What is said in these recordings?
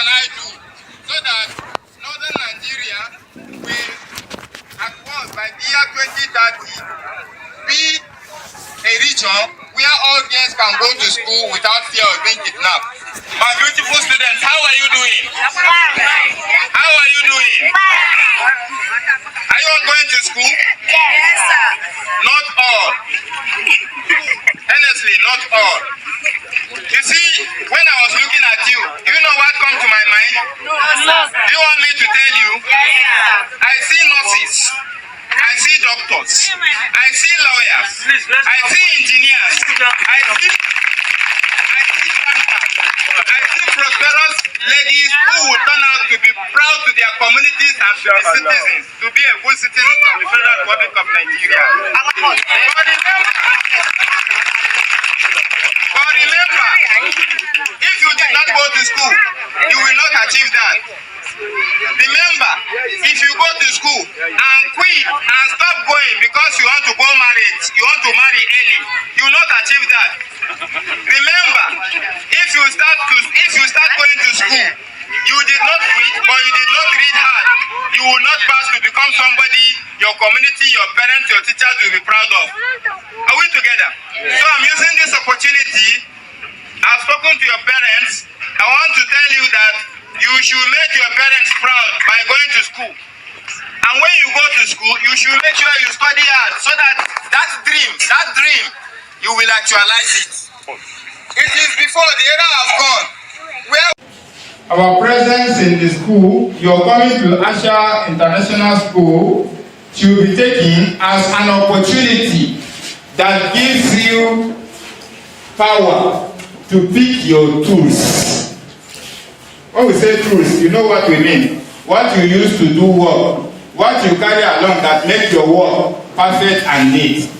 can I do so that northern Nigeria will, at once by the year 2030, be a region where all girls can go to school without fear of being kidnapped? My beautiful students, how are you doing? How are you doing? Are you all going to school? Yes, sir. Not all. Honestly, not all. You see, when I was looking at you, do you know what comes to my mind? No, sir. Do you want me to tell you? Yes, sir. I see nurses. I see doctors. I see lawyers. I see engineers. I see prosperous ladies who will turn out to be proud to their communities and to the citizens, to be a good citizen of the Federal Republic of Nigeria. But remember, if you did not go to school, you will not achieve that. Remember, if you go to school and quit and stop going because you want to go marriage, you want to marry early, you will not achieve that. Remember, if you start going to school, you did not quit, but you did not read hard, you will not pass to become somebody your community, your parents, your teachers will be proud of. Are we together? Yeah. So I'm using this opportunity. I've spoken to your parents. I want to tell you that you should make your parents proud by going to school. And when you go to school, you should make sure you study hard so that that dream, you will actualize it. It is before the era has gone. Where our presence in the school, you're coming to Asha International School, should be taken as an opportunity that gives you power to pick your tools. When we say tools, you know what we mean. What you use to do work, what you carry along that makes your work perfect and neat.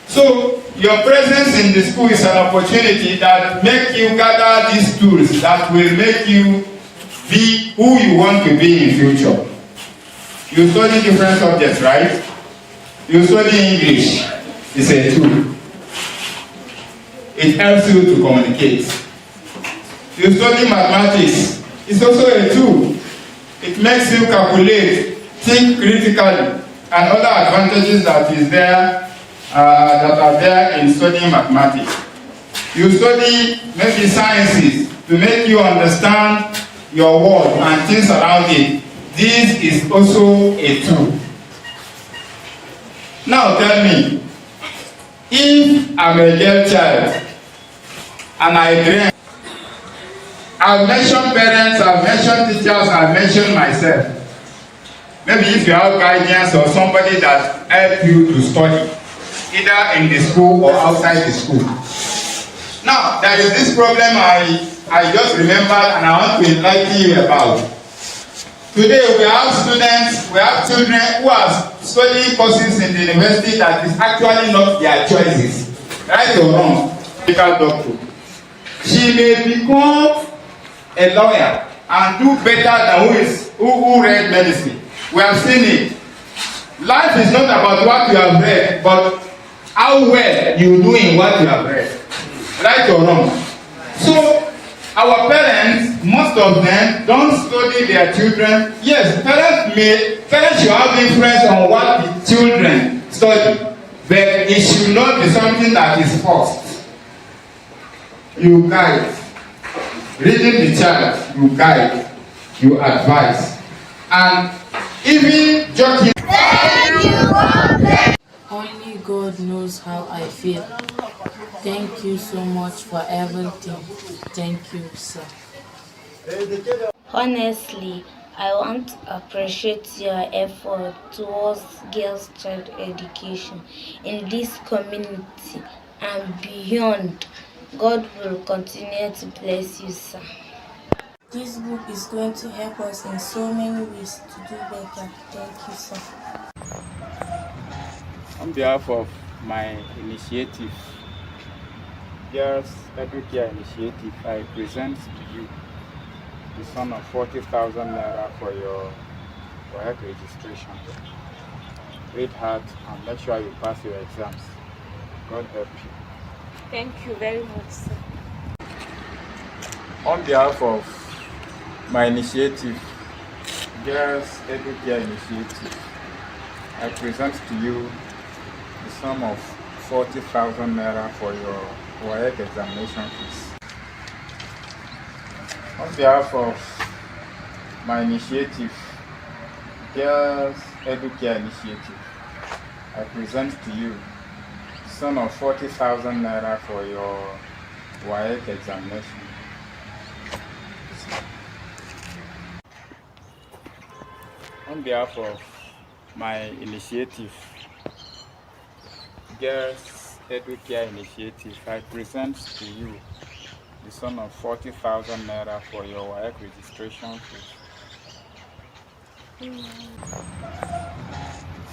So your presence in the school is an opportunity that makes you gather these tools that will make you be who you want to be in future. You study different subjects, right? You study English. It's a tool. It helps you to communicate. You study mathematics. It's also a tool. It makes you calculate, think critically, and other advantages that are there in studying mathematics. You study maybe sciences to make you understand your world and things around it. This is also a tool. Now tell me, if I'm a girl child and I dream, I've mentioned parents, I've mentioned teachers, I've mentioned myself. Maybe if you have guidance or somebody that helps you to study, either in the school or outside the school. Now, there is this problem I just remembered and I want to enlighten you about. Today we have students, we have children who are studying courses in the university that is actually not their choices. Right or wrong? Medical doctor. She may become a lawyer and do better than who read medicine. We have seen it. Life is not about what you have read, but how well you do in what you have read. Right or wrong? So our parents, most of them, don't study their children. Yes, parents should have influence on what the children study, but it should not be something that is forced. You guide. Reading the child, you guide, you advise, and even joking. Only God knows how I feel. Thank you so much for everything. Thank you, sir. Honestly, I want to appreciate your effort towards girls' child education in this community and beyond. God will continue to bless you, sir. This book is going to help us in so many ways to do better. Thank you, sir. On behalf of my initiative, Girls EduCare Initiative, I present to you the sum of 40,000 naira for your work registration. Read hard and make sure you pass your exams. God help you. Thank you very much, sir. On behalf of My initiative, Girls EduCare Initiative, I present to you the sum of 40,000 naira for your WAEC examination fees. On behalf of my initiative, Girls EduCare Initiative, I present to you the sum of 40,000 naira for your WAEC examination. On behalf of my initiative, Girls EduCare Initiative, I present to you the sum of 40,000 naira for your WAEC registration fees.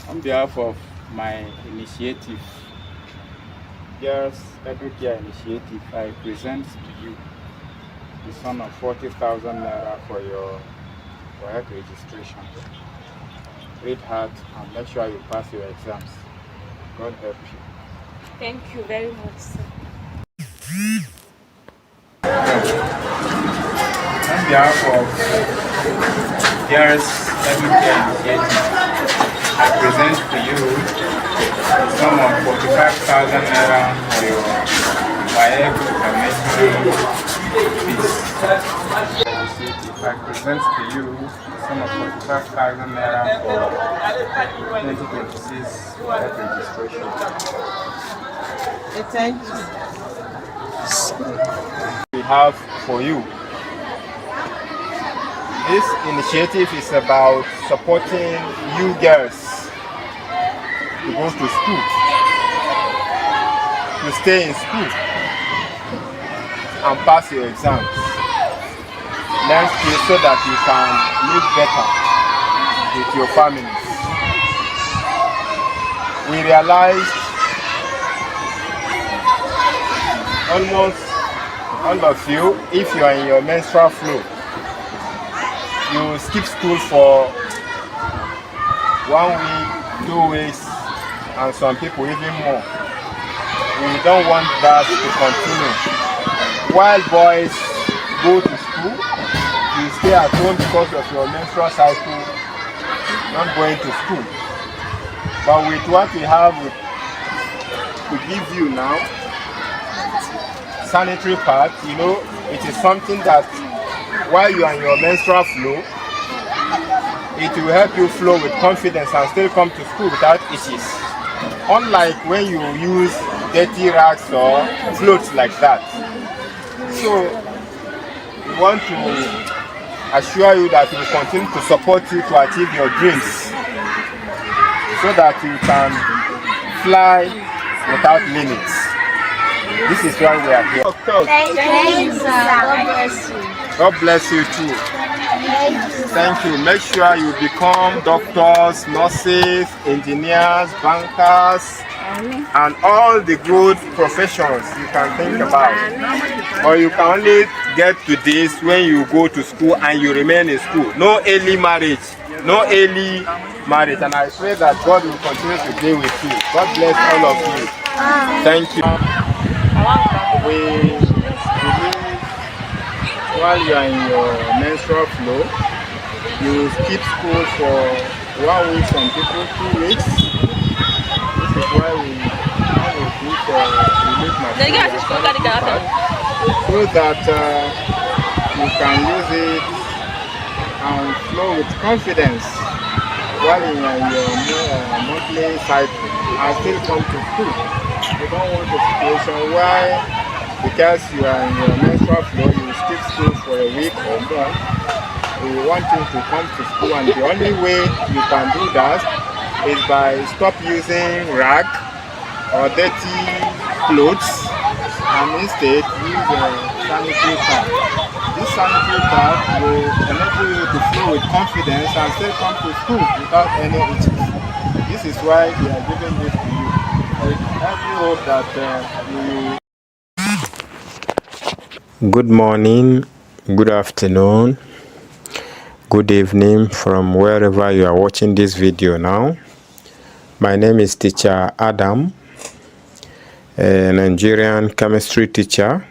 On behalf of my initiative, Girls EduCare Initiative, I present to you the sum of 40,000 naira for your WAEC registration. Read hard and make sure you pass your exams. God help you. Thank you very much, sir. On behalf of Girls EduCare Initiative, I present to you the sum of 45,000 naira for your WAEC examination fees. I present to you the sum of 45,000 naira for 2026 WAEC registration. Thank you. We have for you. This initiative is about supporting you girls to go to school, to stay in school and pass your exams. Learn skills so that you can live better with your families. We realized almost all of you, if you are in your menstrual flow, you skip school for 1 week, 2 weeks, and some people even more. We don't want that to continue. While boys go to school, you stay at home because of your menstrual cycle, not going to school. But with what we have to give you now, sanitary pad, you know, it is something that while you are in your menstrual flow, it will help you flow with confidence and still come to school without issues. Unlike when you use dirty rags or clothes like that. So we want to assure you that we will continue to support you to achieve your dreams so that you can fly without limits. This is why we are here. Thank you, sir. God bless you. God bless you too. Thank you. Make sure you become doctors, nurses, engineers, bankers, and all the good professions you can think about. But you can only get to this when you go to school and you remain in school. No early marriage. No early marriage. And I pray that God will continue to be with you. God bless all of you. Thank you. We believe while you are in your menstrual flow, you skip school for 1 week, some people 2 weeks. This is why we do for relief material so that you can use it and flow with confidence while in your monthly cycle and still come to school. You don't want a situation where because you are in your menstrual flow, you skip school for a week or more. We want you to come to school, and the only way you can do that is by stop using rag or dirty clothes and instead use a sanitary pad. This sanitary pad will enable you to flow with confidence and still come to school without any issues. This is why we are giving this to you. I really hope that you. Good morning, good afternoon, good evening from wherever you are watching this video now. My name is TeacherAdam, a Nigerian chemistry teacher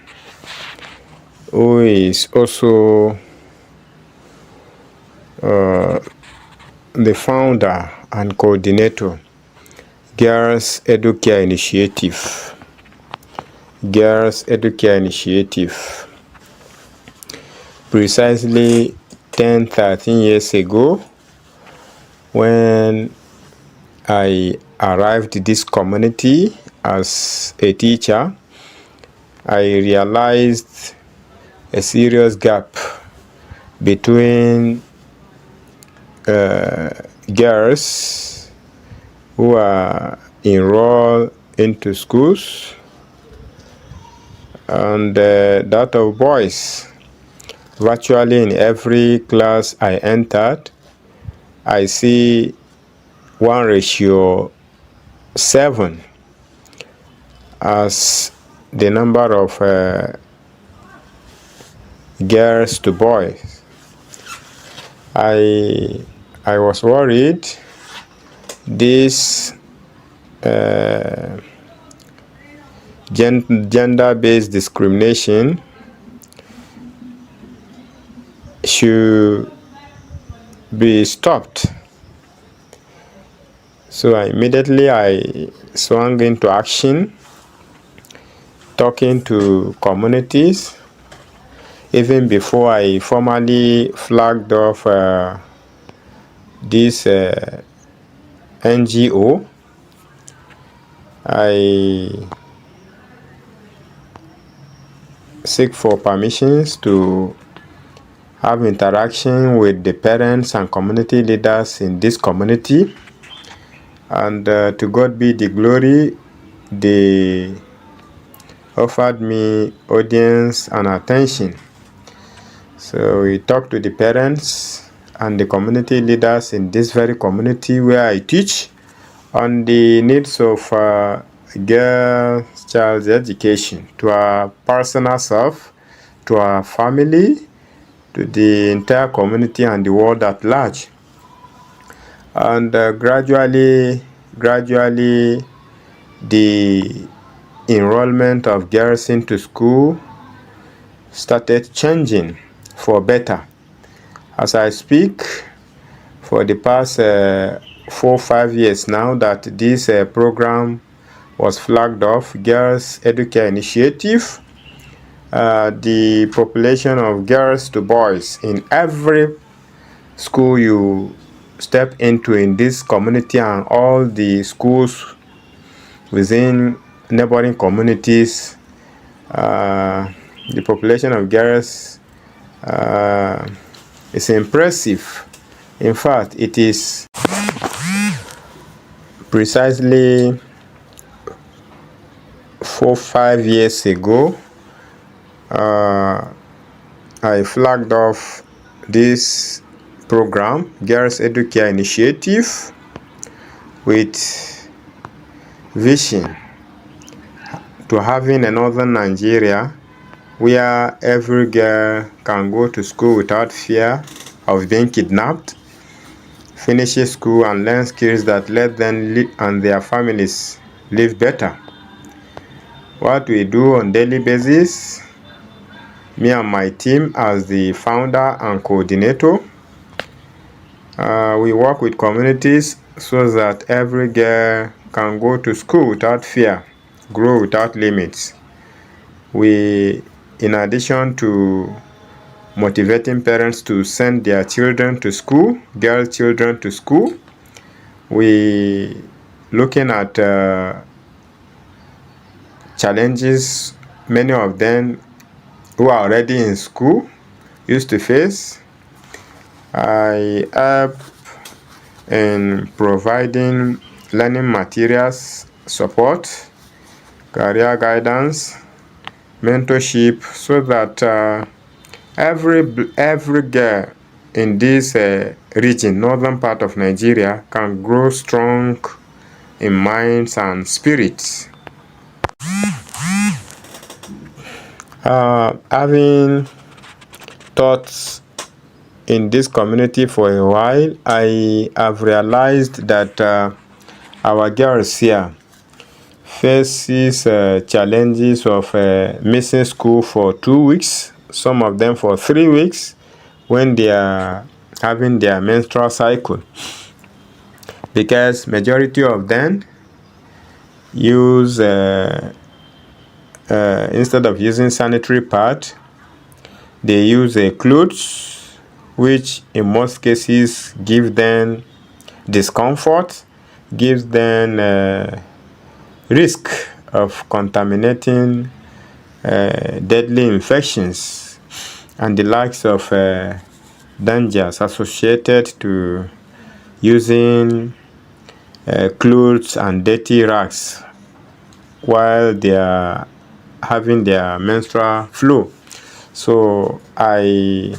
who is also the founder and coordinator, Girls EduCare Initiative. Girls EduCare Initiative. Precisely 13 years ago, when I arrived in this community as a teacher, I realized a serious gap between girls who are enrolled into schools and that of boys. Virtually in every class I entered, I see 1:7 as the number of girls to boys. I was worried this gender-based discrimination should be stopped. So immediately I swung into action, talking to communities, even before I formally flagged off this NGO. I seek for permissions to have interaction with the parents and community leaders in this community, and to God be the glory, they offered me audience and attention. So we talked to the parents and the community leaders in this very community where I teach on the needs of girl child's education, to our personal self, to our family, to the entire community and the world at large. And gradually the enrollment of girls into school started changing for better. As I speak, for the past 4-5 years now that this program was flagged off, Girls EduCare Initiative, the population of girls to boys in every school you step into in this community and all the schools within neighboring communities, the population of girls is impressive. In fact, it is precisely 4-5 years ago I flagged off this program, Girls EduCare Initiative, with vision to having a northern Nigeria where every girl can go to school without fear of being kidnapped, finish school and learn skills that let them and their families live better. What we do on daily basis, me and my team as the founder and coordinator, we work with communities so that every girl can go to school without fear, grow without limits. We, in addition to motivating parents to send their children to school, girl children to school, we looking at challenges many of them who are already in school used to face. I help in providing learning materials, support, career guidance, mentorship, so that every girl in this region, northern part of Nigeria, can grow strong in minds and spirits. Having taught in this community for a while, I have realized that our girls here faces challenges of missing school for 2 weeks, some of them for 3 weeks, when their having their menstrual cycle, because majority of them use instead of using sanitary pad, they use a clothes, which in most cases give them discomfort, gives them risk of contaminating deadly infections and the likes of dangers associated to using clothes and dirty rags while they are having their menstrual flow. So I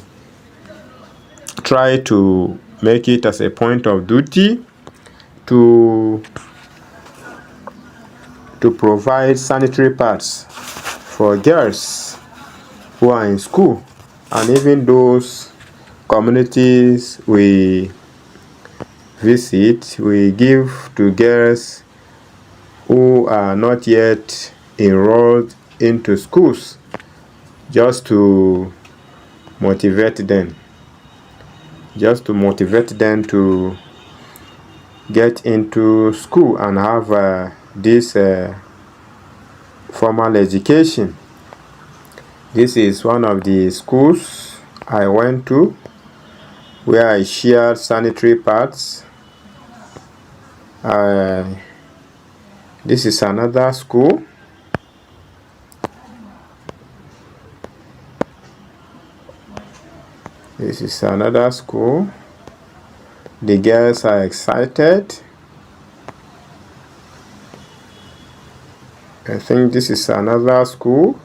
try to make it as a point of duty to provide sanitary pads for girls who are in school, and even those communities we visit, we give to girls who are not yet enrolled into schools, just to motivate them to get into school and have this formal education. This is one of the schools I went to where I shared sanitary pads. This is another school. This is another school. The girls are excited. I think this is another school.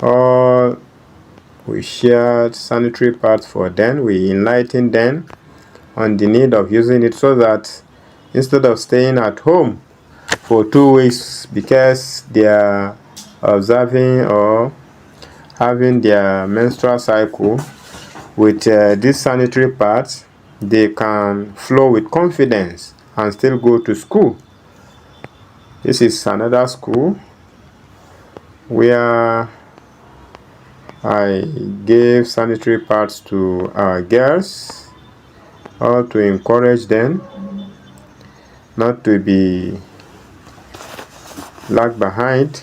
All we shared sanitary pads for them. We enlightened them on the need of using it, so that instead of staying at home for 2 weeks because they are observing or having their menstrual cycle, with these sanitary pads, they can flow with confidence and still go to school. This is another school where I gave sanitary pads to our girls, all to encourage them not to be lag behind.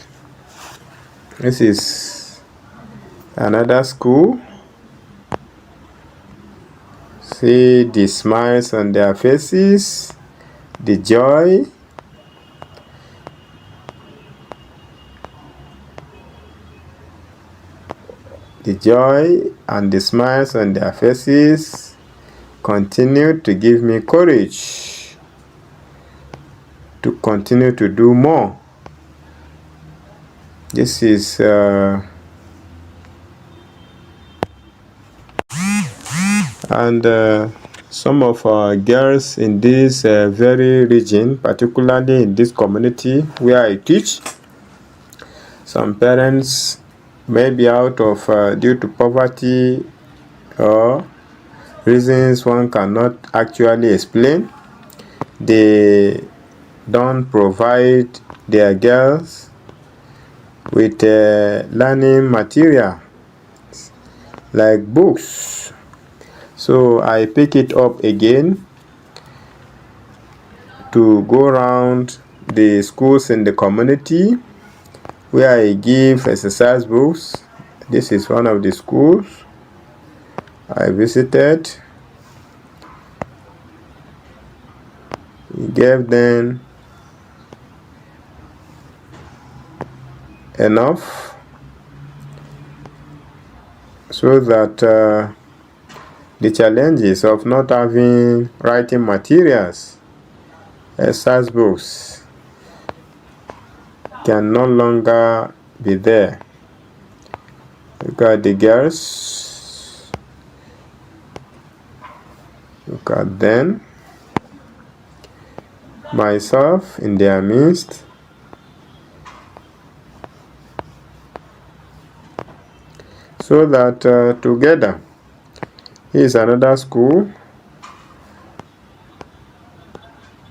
This is another school. See the smiles on their faces, the joy. The joy and the smiles on their faces continue to give me courage to continue to do more. This is some of our girls in this very region, particularly in this community where I teach. Some parents, maybe out of due to poverty or reasons one cannot actually explain, they don't provide their girls with learning material like books. So I pick it up again to go around the schools in the community where I give exercise books. This is one of the schools I visited. We gave them enough so that the challenges of not having writing materials, exercise books, can no longer be there. Look at the girls. Look at them. Myself in their midst. So that together, here's another school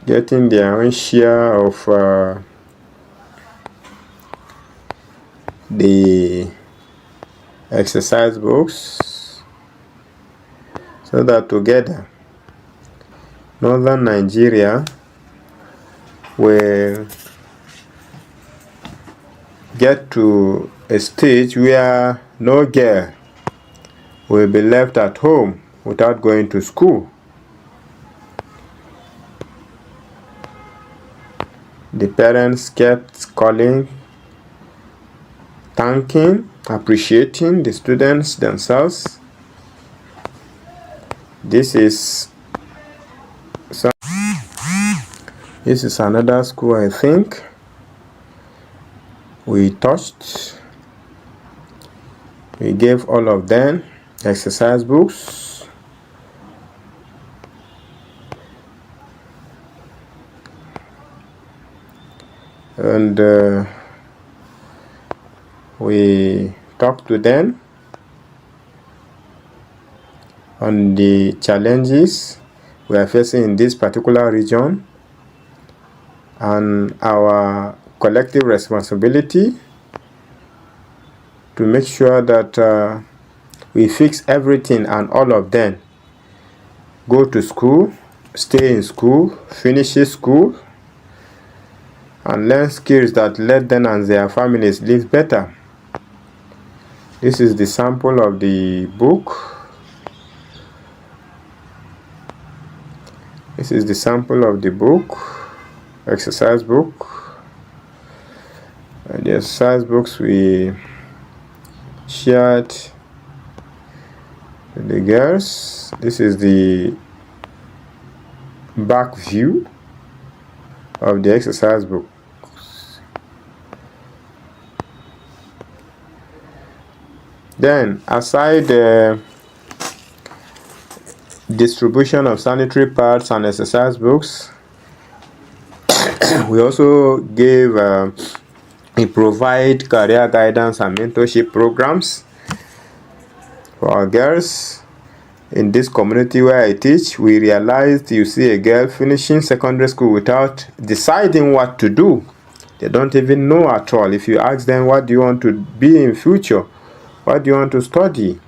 getting their own share of the exercise books. so that together northern Nigeria will get to a stage where no girl will be left at home without going to school. The parents kept calling, thanking, appreciating the students themselves. This is another school, I think. We touched. We gave all of them exercise books. And we talked to them on the challenges we are facing in this particular region and our collective responsibility to make sure that we fix everything and all of them go to school, stay in school, finish school, and learn skills that let them and their families live better. This is the sample of the book. This is the sample of the book, exercise book. And the exercise books we shared with the girls. This is the back view of the exercise book. Then, aside the distribution of sanitary pads and exercise books, we also we provide career guidance and mentorship programs for our girls. In this community where I teach, we realized you see a girl finishing secondary school without deciding what to do. They don't even know at all. If you ask them, what do you want to be in future? What do you want to study?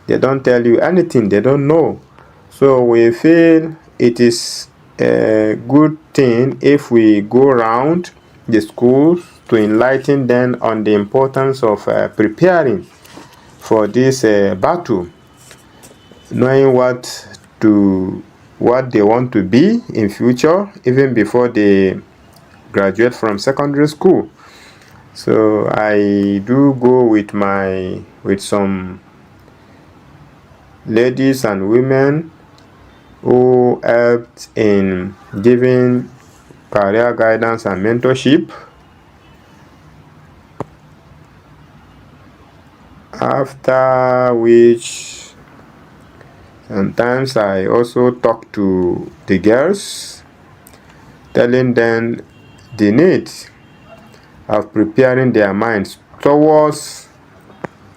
They don't tell you anything. They don't know. So we feel it is a good thing if we go around the schools to enlighten them on the importance of preparing for this battle, knowing what they want to be in future, even before they graduate from secondary school. So I do go with some ladies and women who helped in giving career guidance and mentorship. After which, sometimes I also talk to the girls, telling them the need of preparing their minds towards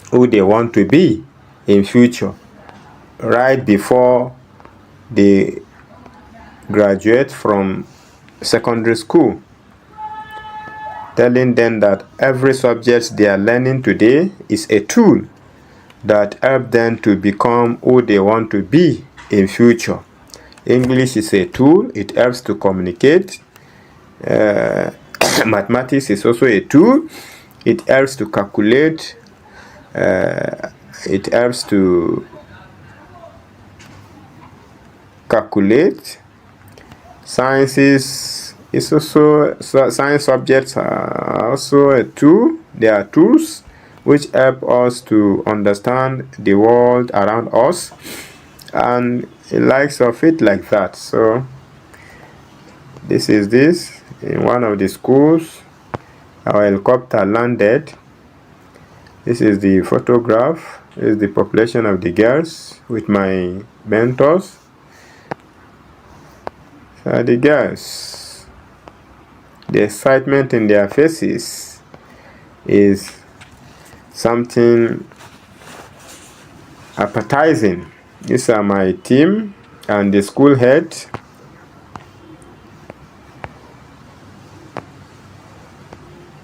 who they want to be in future, right before they graduate from secondary school. Telling them that every subject they are learning today is a tool that helps them to become who they want to be in future. English is a tool, it helps to communicate. Mathematics is also a tool, it helps to calculate. It helps to calculate. Science subjects are also a tool. They are tools which help us to understand the world around us, and it likes of it like that. So this is in one of the schools. Our helicopter landed. This is the photograph. This is the population of the girls with my mentors. So the girls, the excitement in their faces is something appetizing. These are my team and the school head.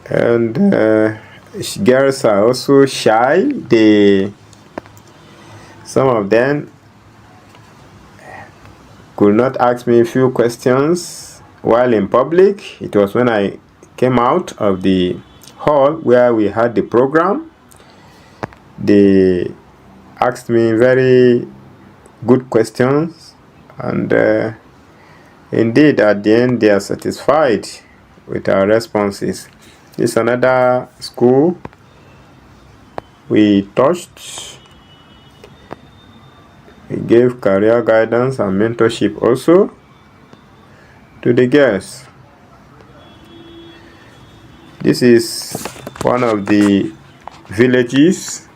And girls are also shy. Some of them could not ask me a few questions while in public. It was when I came out of the hall where we had the program. They asked me very good questions, and indeed at the end they are satisfied with our responses. This is another school we touched. We gave career guidance and mentorship also to the girls. This is one of the villages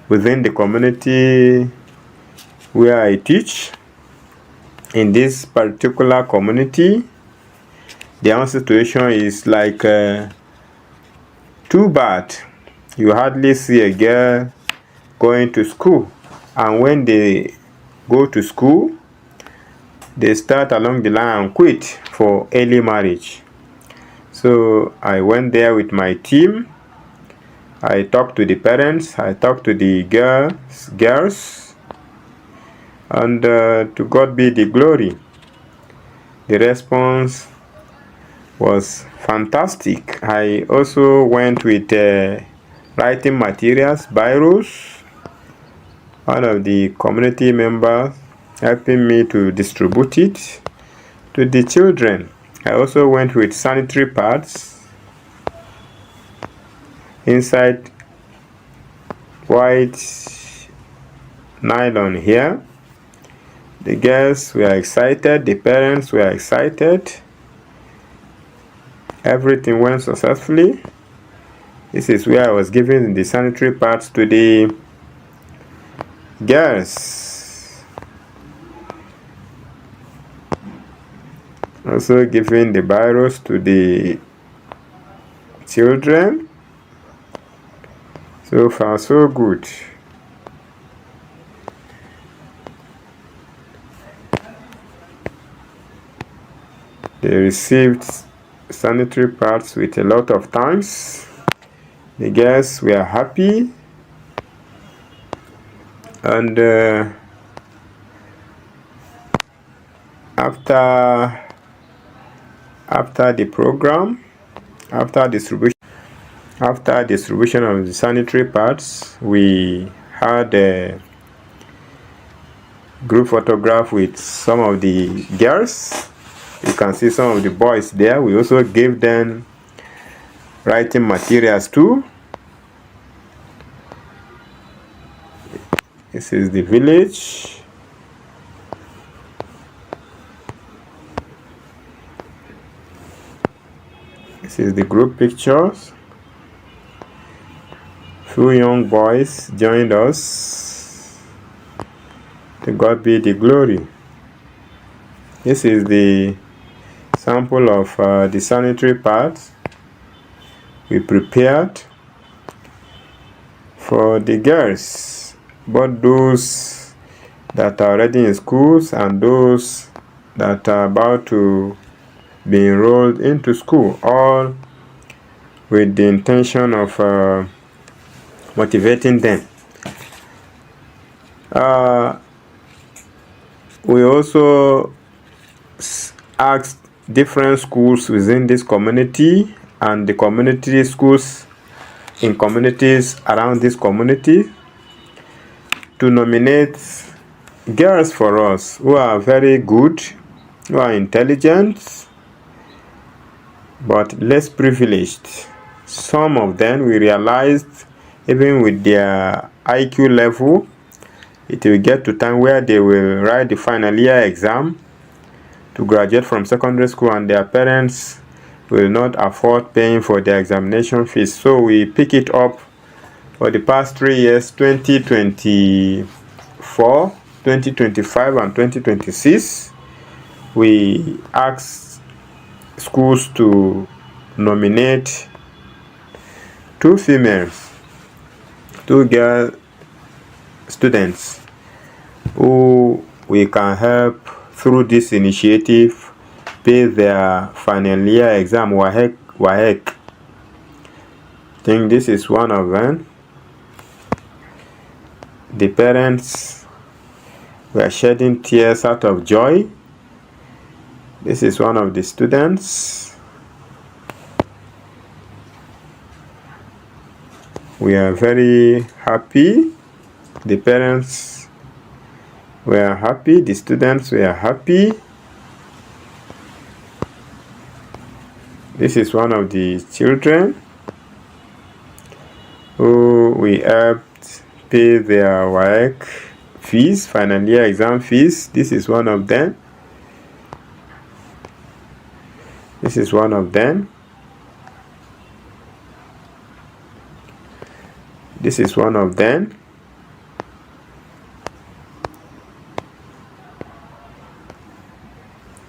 within the community where I teach. In this particular community, the own situation is like too bad. You hardly see a girl going to school, and when they go to school, they start along the line and quit for early marriage. So I went there with my team. I talked to the parents, I talked to the girls, and to God be the glory. The response was fantastic. I also went with writing materials, biros. One of the community members helping me to distribute it to the children. I also went with sanitary pads inside white nylon here. The girls were excited, the parents were excited. Everything went successfully. This is where I was giving the sanitary pads to the girls. Also giving the biros to the children. So far so good. They received sanitary pads with a lot of thanks. The girls were happy, and after the program, after distribution of the sanitary pads, we had a group photograph with some of the girls. You can see some of the boys there. We also gave them writing materials too. This is the village. This is the group pictures. Few young boys joined us. To God be the glory. This is the sample of the sanitary pads we prepared for the girls, both those that are already in schools and those that are about to be enrolled into school, all with the intention of motivating them. We also asked different schools within this community and the community schools in communities around this community to nominate girls for us who are very good, who are intelligent, but less privileged. Some of them we realized, even with their IQ level, it will get to time where they will write the final year exam to graduate from secondary school, and their parents will not afford paying for their examination fees. So we pick it up for the past 3 years, 2024, 2025 and 2026. We ask schools to nominate 2 females, 2 girl students who we can help through this initiative pay their final year exam, WAEC. I think this is one of them. The parents were shedding tears out of joy This is one of the students. We are very happy. The parents were happy. The students were happy. This is one of the children who we helped pay their work fees, final year exam fees. This is one of them. This is one of them. This is one of them.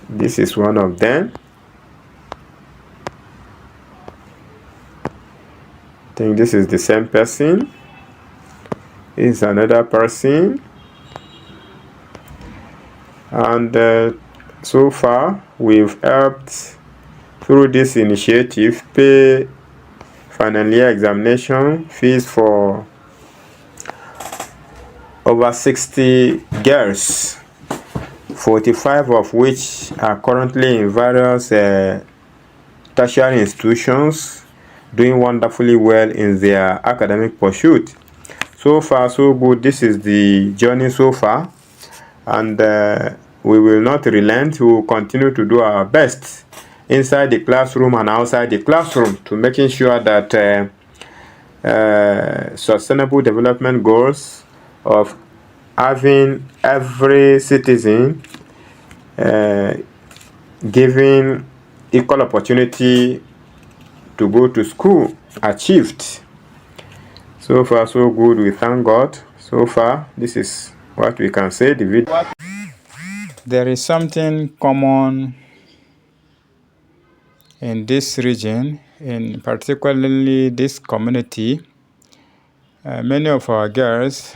This is one of them. I think this is the same person. This is another person. And so far we've helped through this initiative pay final year examination fees for over 60 girls, 45 of which are currently in various tertiary institutions, doing wonderfully well in their academic pursuit. So far so good. This is the journey so far, and we will not relent. We will continue to do our best inside the classroom and outside the classroom to making sure that sustainable development goals of having every citizen given equal opportunity to go to school achieved. So far so good. We thank God. So far this is what we can say. The video. There is something common in this region, in particularly this community. Many of our girls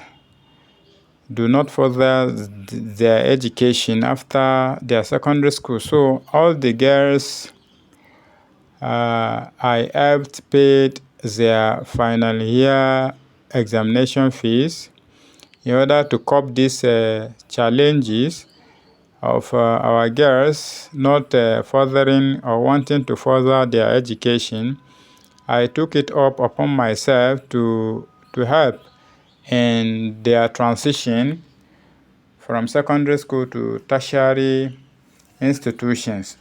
do not further their education after their secondary school. So all the girls I helped paid their final year examination fees in order to cope these challenges of our girls not furthering or wanting to further their education. I took it up upon myself to help in their transition from secondary school to tertiary institutions.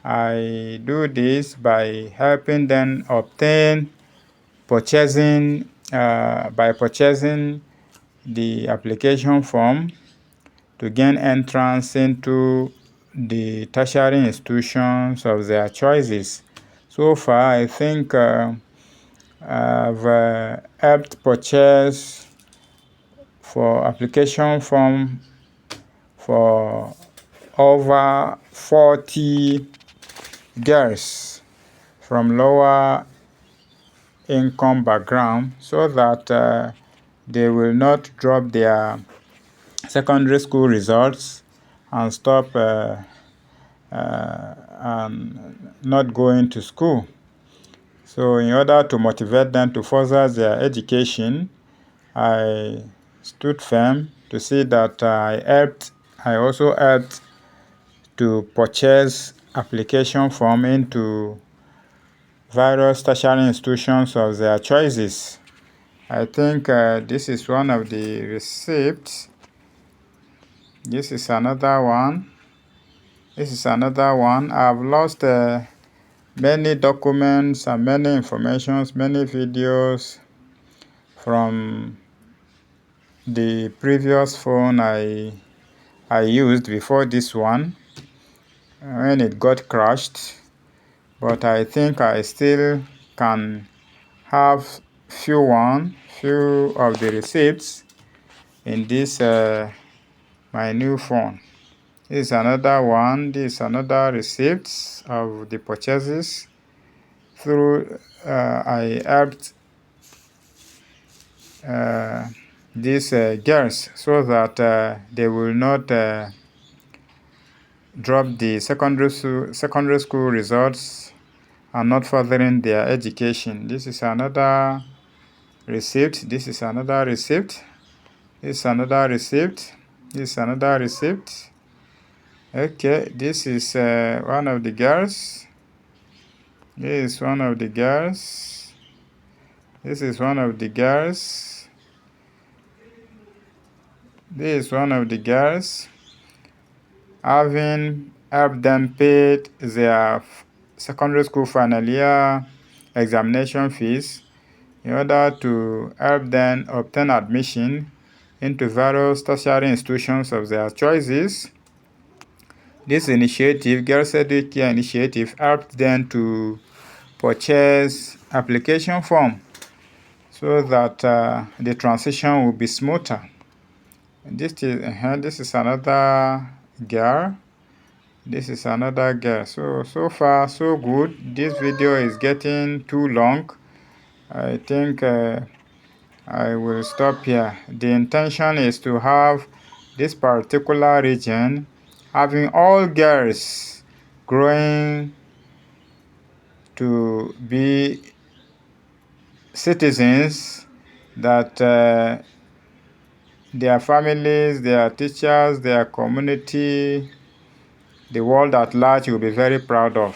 I do this by helping them obtain by purchasing the application form to gain entrance into the tertiary institutions of their choices. So far, I think I've helped purchase for application form for over 40 girls from lower income background, so that they will not drop their secondary school results and stop and not going to school. So in order to motivate them to further their education, I stood firm to see that I also helped to purchase application form into various tertiary institutions of their choices. I think this is one of the receipts. This is another one. This is another one. I've lost many documents and many informations, many videos from the previous phone I used before this one when it got crashed. But I think I still can have few of the receipts in this my new phone. This is another one. This is another receipt of the purchases through I helped these girls so that they will not drop the secondary school results and not furthering their education. This is another receipt. This is another receipt. This is another receipt. This is another receipt. Okay, this is one of the girls. This is one of the girls. This is one of the girls. This is one of the girls. Having helped them pay their secondary school final year examination fees in order to help them obtain admission into various tertiary institutions of their choices. This initiative, Girls EduCare initiative, helped them to purchase application form so that the transition will be smoother. This is another girl. This is another girl. So far so good. This video is getting too long. I think I will stop here. The intention is to have this particular region having all girls growing to be citizens that their families, their teachers, their community, the world at large will be very proud of.